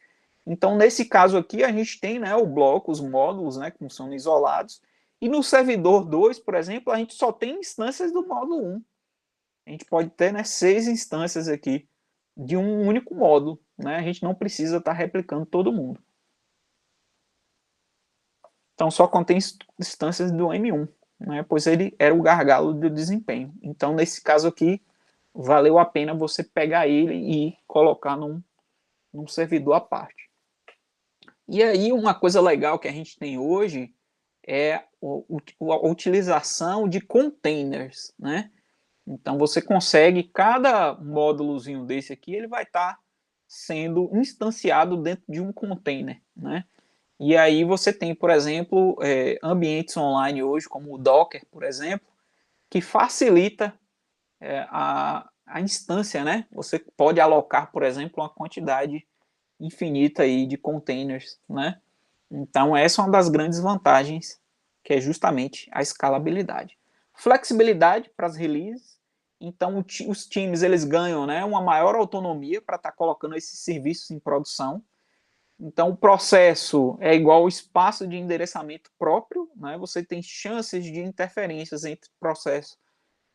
Então, nesse caso aqui, a gente tem, né, o bloco, os módulos, né, que funcionam isolados, e no servidor 2, por exemplo, a gente só tem instâncias do módulo 1. A gente pode ter, né, 6 instâncias aqui de um único módulo. Né? A gente não precisa estar replicando todo mundo. Então, só contém instâncias do M1. né, pois ele era o gargalo do desempenho. Então, nesse caso aqui, valeu a pena você pegar ele e colocar num servidor à parte. E aí, uma coisa legal que a gente tem hoje é a utilização de containers, né? Então, você consegue, cada módulozinho desse aqui, ele vai estar sendo instanciado dentro de um container, né? E aí você tem, por exemplo, ambientes online hoje, como o Docker, por exemplo, que facilita a instância, né? Você pode alocar, por exemplo, uma quantidade infinita aí de containers, né? Então, essa é uma das grandes vantagens, que é justamente a escalabilidade. Flexibilidade para as releases. Então, os times eles ganham, né, uma maior autonomia para estar colocando esses serviços em produção. Então, o processo é igual ao espaço de endereçamento próprio, né? Você tem chances de interferências entre processos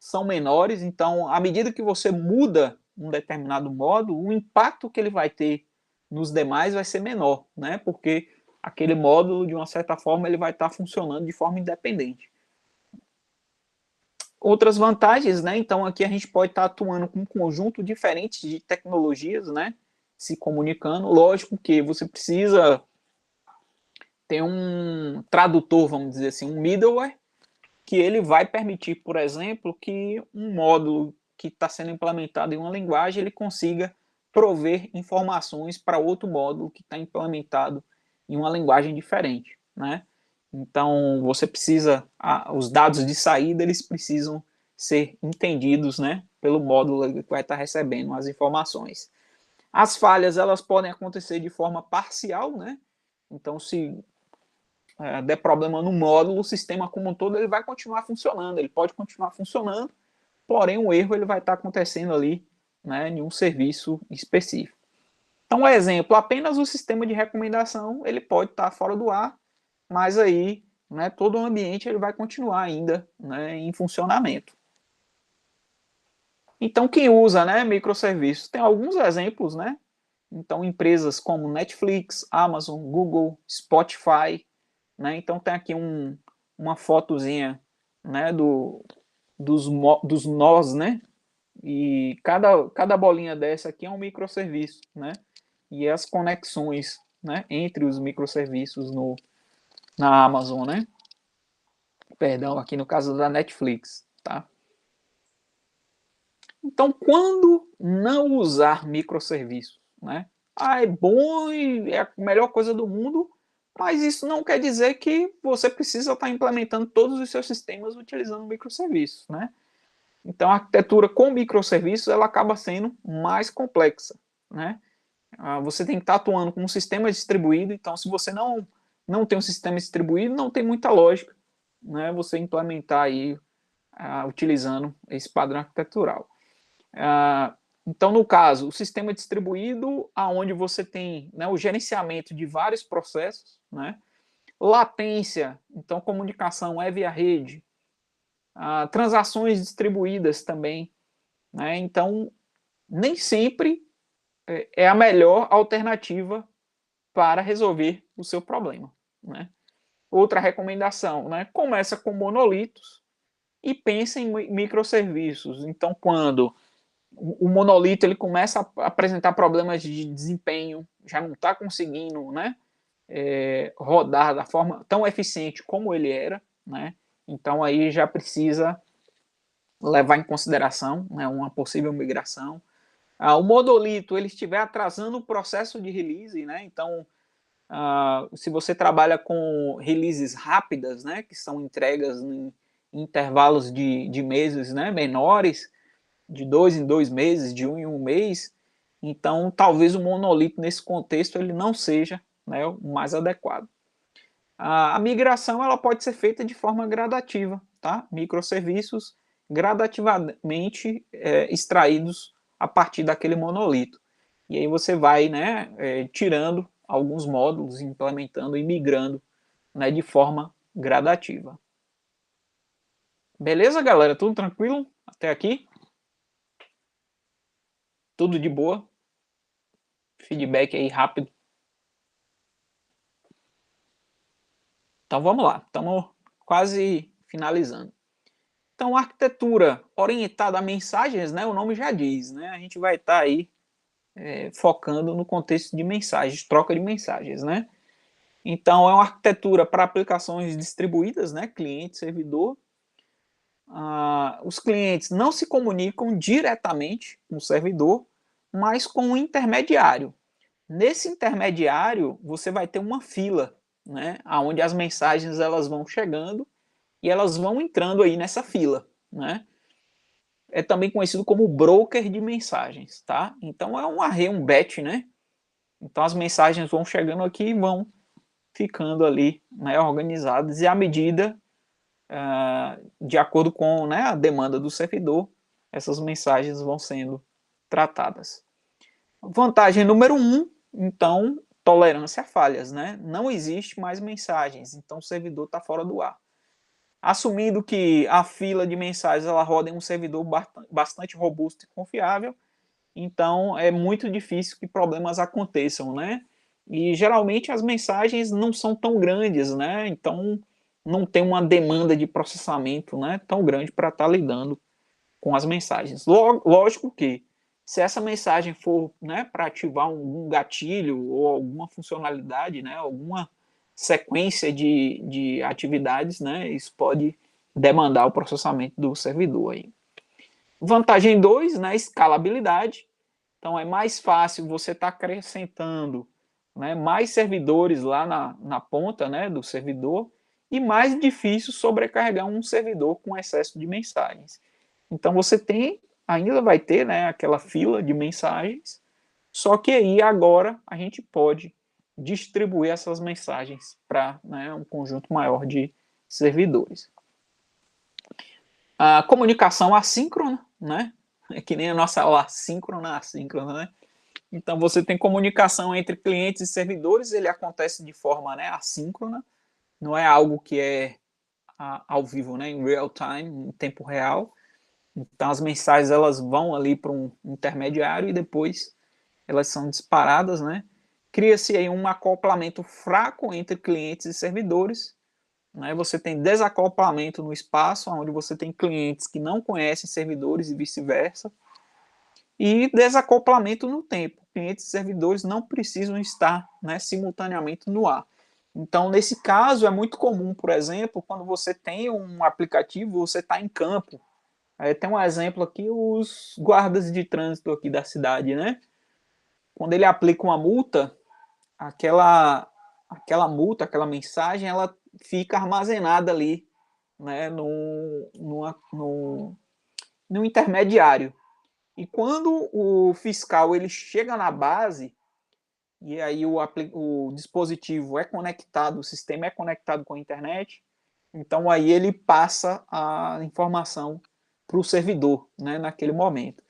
são menores. Então, à medida que você muda um determinado módulo, o impacto que ele vai ter nos demais vai ser menor, né? Porque aquele módulo, de uma certa forma, ele vai estar funcionando de forma independente. Outras vantagens, né? Então, aqui a gente pode estar atuando com um conjunto diferente de tecnologias, né? Se comunicando. Lógico que você precisa ter um tradutor, vamos dizer assim, um middleware, que ele vai permitir, por exemplo, que um módulo que está sendo implementado em uma linguagem, ele consiga prover informações para outro módulo que está implementado em uma linguagem diferente, né? Então, você precisa, os dados de saída, eles precisam ser entendidos, né, pelo módulo que vai estar recebendo as informações. As falhas, elas podem acontecer de forma parcial, né? Então, se der problema no módulo, o sistema como um todo ele vai continuar funcionando, ele pode continuar funcionando, porém o erro ele vai estar acontecendo ali, né, em um serviço específico. Então, um exemplo, apenas o sistema de recomendação ele pode estar fora do ar, mas aí, né, todo o ambiente ele vai continuar ainda, né, em funcionamento. Então, quem usa, né, microserviços? Tem alguns exemplos, né? Então, empresas como Netflix, Amazon, Google, Spotify, né? Então, tem aqui uma fotozinha, né, dos nós, né? E cada bolinha dessa aqui é um microserviço, né? E as conexões, né, entre os microserviços na Amazon, né? Perdão, aqui no caso da Netflix, tá? Então, quando não usar microserviços, né? É bom e é a melhor coisa do mundo, mas isso não quer dizer que você precisa estar implementando todos os seus sistemas utilizando microserviços, né? Então, a arquitetura com microserviços ela acaba sendo mais complexa, né? Você tem que estar atuando com um sistema distribuído, então se você não tem um sistema distribuído, não tem muita lógica, né? Você implementar aí utilizando esse padrão arquitetural. Então, no caso, o sistema distribuído, aonde você tem, né, o gerenciamento de vários processos, né? Latência, então comunicação é via rede, transações distribuídas também, né? Então, nem sempre é a melhor alternativa para resolver o seu problema, né? Outra recomendação, né? Começa com monolitos e pensa em microserviços. Então, quando o monolito ele começa a apresentar problemas de desempenho, já não está conseguindo, né, rodar da forma tão eficiente como ele era, né? Então aí já precisa levar em consideração, né, uma possível migração. O monolito ele estiver atrasando o processo de release, né? Então se você trabalha com releases rápidas, né, que são entregas em intervalos de meses, né, menores, de 2 em 2 meses, de 1 em 1 mês, então talvez o monolito nesse contexto ele não seja, né, o mais adequado. A migração ela pode ser feita de forma gradativa, tá? Microserviços gradativamente extraídos a partir daquele monolito. E aí você vai, né, tirando alguns módulos, implementando e migrando, né, de forma gradativa. Beleza, galera? Tudo tranquilo até aqui? Tudo de boa? Feedback aí rápido. Então vamos lá. Estamos quase finalizando. Então, arquitetura orientada a mensagens, né, o nome já diz, né, a gente vai estar aí focando no contexto de mensagens, troca de mensagens, né. Então, é uma arquitetura para aplicações distribuídas, né, cliente, servidor. Os clientes não se comunicam diretamente com o servidor, mas com um intermediário. Nesse intermediário, você vai ter uma fila, né, onde as mensagens elas vão chegando e elas vão entrando aí nessa fila, né? É também conhecido como broker de mensagens, tá? Então é um array, um batch, né? Então as mensagens vão chegando aqui e vão ficando ali, né, organizadas, e à medida, de acordo com, né, a demanda do servidor, essas mensagens vão sendo tratadas. Vantagem número 1, então, tolerância a falhas, né? Não existe mais mensagens, então o servidor está fora do ar. Assumindo que a fila de mensagens ela roda em um servidor bastante robusto e confiável, então é muito difícil que problemas aconteçam, né? E geralmente as mensagens não são tão grandes, né? Então não tem uma demanda de processamento, né, tão grande para estar lidando com as mensagens. Lógico que se essa mensagem for, né, para ativar um gatilho ou alguma funcionalidade, né, alguma sequência de atividades, né, isso pode demandar o processamento do servidor aí. Vantagem 2, né, escalabilidade. Então é mais fácil você estar acrescentando, né, mais servidores lá na ponta, né, do servidor, e mais difícil sobrecarregar um servidor com excesso de mensagens. Então você ainda vai ter, né, aquela fila de mensagens, só que aí agora a gente pode distribuir essas mensagens para, né, um conjunto maior de servidores. A comunicação assíncrona, né? É que nem a nossa aula assíncrona, né? Então você tem comunicação entre clientes e servidores, ele acontece de forma, né, assíncrona, não é algo que é ao vivo, né, em real time, em tempo real. Então as mensagens elas vão ali para um intermediário e depois elas são disparadas, né? Cria-se aí um acoplamento fraco entre clientes e servidores, né? Você tem desacoplamento no espaço, onde você tem clientes que não conhecem servidores e vice-versa, e desacoplamento no tempo. Clientes e servidores não precisam estar, né, simultaneamente no ar. Então, nesse caso, é muito comum, por exemplo, quando você tem um aplicativo, você está em campo. Tem um exemplo aqui, os guardas de trânsito aqui da cidade, né? Quando ele aplica uma multa, aquela multa, aquela mensagem, ela fica armazenada ali, né, no intermediário. E quando o fiscal ele chega na base, e aí o dispositivo é conectado, o sistema é conectado com a internet, então aí ele passa a informação para o servidor, né, naquele momento.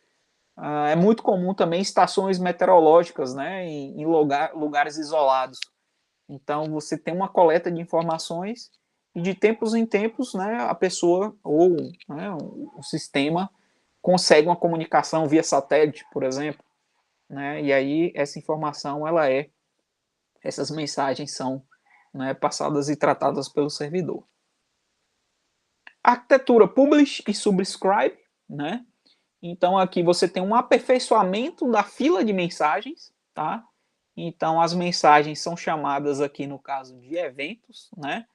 É muito comum também estações meteorológicas, né, em lugares isolados. Então você tem uma coleta de informações e de tempos em tempos, né, a pessoa ou, né, o sistema consegue uma comunicação via satélite, por exemplo, né, e aí essa informação essas mensagens são, né, passadas e tratadas pelo servidor. Arquitetura publish e subscribe, né? Então aqui você tem um aperfeiçoamento da fila de mensagens, tá? Então as mensagens são chamadas aqui no caso de eventos, né?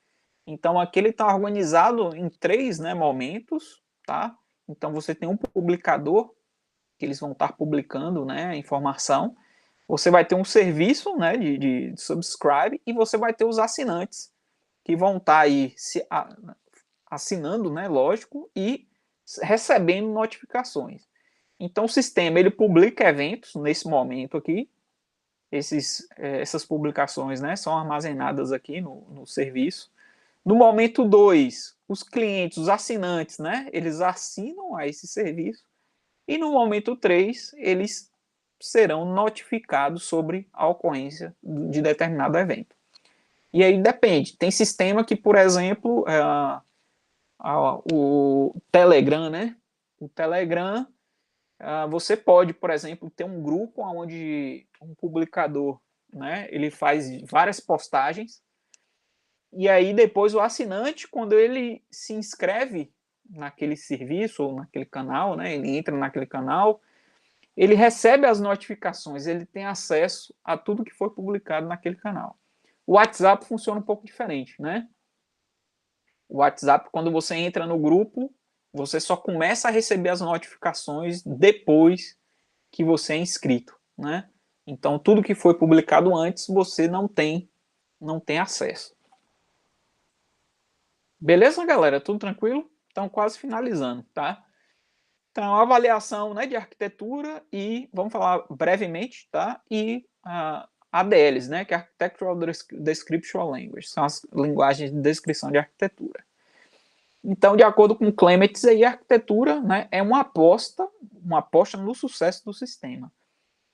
Então aqui ele está organizado em 3, né, momentos, tá? Então você tem um publicador que eles vão estar publicando, né, a informação. Você vai ter um serviço, né, de subscribe, e você vai ter os assinantes que vão estar aí assinando, né, lógico, e recebendo notificações. Então o sistema ele publica eventos nesse momento aqui, essas publicações, né, são armazenadas aqui no serviço. No momento 2, os clientes, os assinantes, né, eles assinam a esse serviço. E no momento 3, eles serão notificados sobre a ocorrência de determinado evento. E aí depende. Tem sistema que, por exemplo, o Telegram, né? O Telegram, você pode, por exemplo, ter um grupo onde um publicador, né, ele faz várias postagens E aí depois o assinante, quando ele se inscreve naquele serviço ou naquele canal, né, ele entra naquele canal, ele recebe as notificações, ele tem acesso a tudo que foi publicado naquele canal. O WhatsApp funciona um pouco diferente, né? O WhatsApp, quando você entra no grupo, você só começa a receber as notificações depois que você é inscrito, né? Então, tudo que foi publicado antes, você não tem acesso. Beleza, galera? Tudo tranquilo? Então, quase finalizando, tá? Então, avaliação, né, de arquitetura e, vamos falar brevemente, tá? E ADLs, né, que é Architectural Description Language, são as linguagens de descrição de arquitetura. Então, de acordo com Clements, a arquitetura, né, é uma aposta no sucesso do sistema.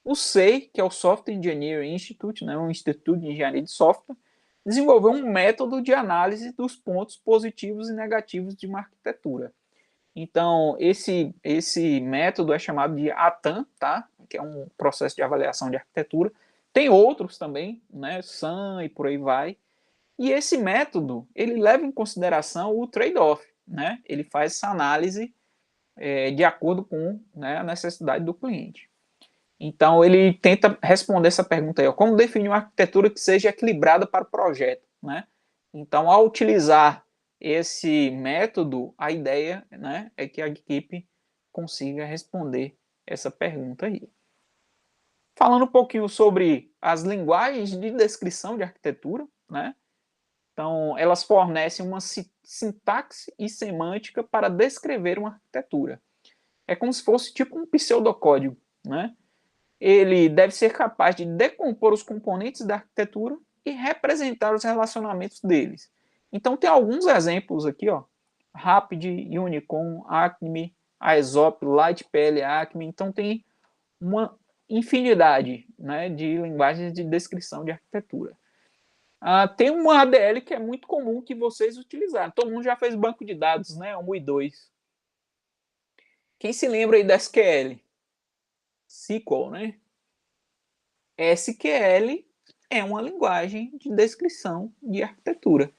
O SEI, que é o Software Engineering Institute, né, um instituto de engenharia de software, desenvolveu um método de análise dos pontos positivos e negativos de uma arquitetura. Então, esse método é chamado de ATAM, tá? Que é um processo de avaliação de arquitetura. Tem outros também, né? SAM e por aí vai. E esse método, ele leva em consideração o trade-off, né? Ele faz essa análise de acordo com, né, a necessidade do cliente. Então, ele tenta responder essa pergunta aí, ó, como definir uma arquitetura que seja equilibrada para o projeto, né? Então, ao utilizar esse método, a ideia, né, é que a equipe consiga responder essa pergunta aí. Falando um pouquinho sobre as linguagens de descrição de arquitetura, né? Então, elas fornecem uma sintaxe e semântica para descrever uma arquitetura. É como se fosse tipo um pseudocódigo, né? Ele deve ser capaz de decompor os componentes da arquitetura e representar os relacionamentos deles. Então, tem alguns exemplos aqui, ó. Rapid, Unicom, Acme, Aesop, LightPL, Acme. Então, tem uma infinidade, né, de linguagens de descrição de arquitetura. Tem uma ADL que é muito comum que vocês utilizaram. Todo mundo já fez banco de dados, né? 1 e 2. Quem se lembra aí da SQL? SQL, né? SQL é uma linguagem de descrição de arquitetura,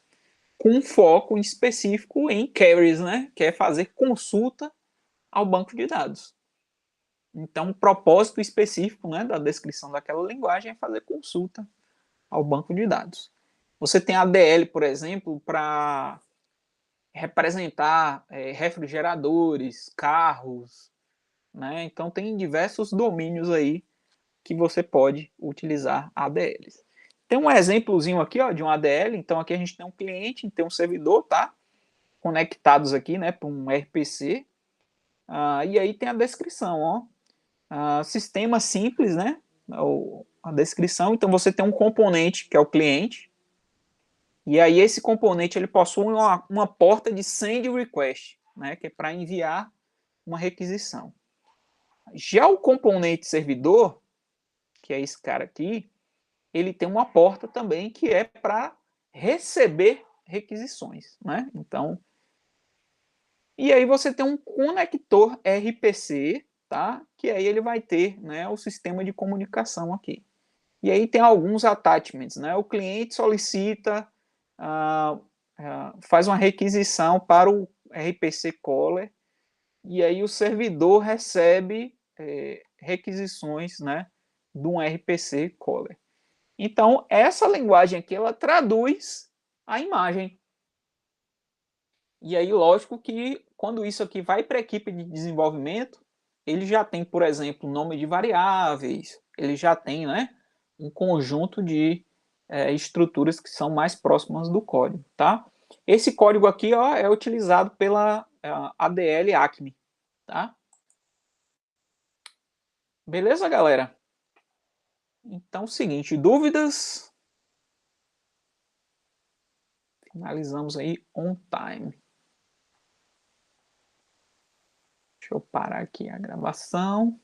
com um foco específico em queries, né? Que é fazer consulta ao banco de dados. Então, o propósito específico, né, da descrição daquela linguagem é fazer consulta ao banco de dados. Você tem a ADL, por exemplo, para representar refrigeradores, carros, né? Então, tem diversos domínios aí que você pode utilizar ADLs. Tem um exemplozinho aqui, ó, de um ADL. Então, aqui a gente tem um cliente, tem um servidor, tá? Conectados aqui, né, para um RPC. E aí tem a descrição, ó. Sistema simples, né? A descrição. Então, você tem um componente que é o cliente. E aí esse componente ele possui uma porta de send request, né, que é para enviar uma requisição. Já o componente servidor, que é esse cara aqui, ele tem uma porta também que é para receber requisições, né? Então, e aí você tem um conector RPC, tá? Que aí ele vai ter, né, o sistema de comunicação aqui. E aí tem alguns attachments, né? O cliente solicita, faz uma requisição para o RPC caller e aí o servidor recebe requisições, né, de um RPC caller. Então, essa linguagem aqui, ela traduz a imagem. E aí, lógico que quando isso aqui vai para a equipe de desenvolvimento, ele já tem, por exemplo, nome de variáveis, ele já tem, né, um conjunto de estruturas que são mais próximas do código, tá? Esse código aqui, ó, é utilizado pela ADL Acme, tá? Beleza, galera? Então, seguinte, dúvidas? Finalizamos aí on time. Deixa eu parar aqui a gravação.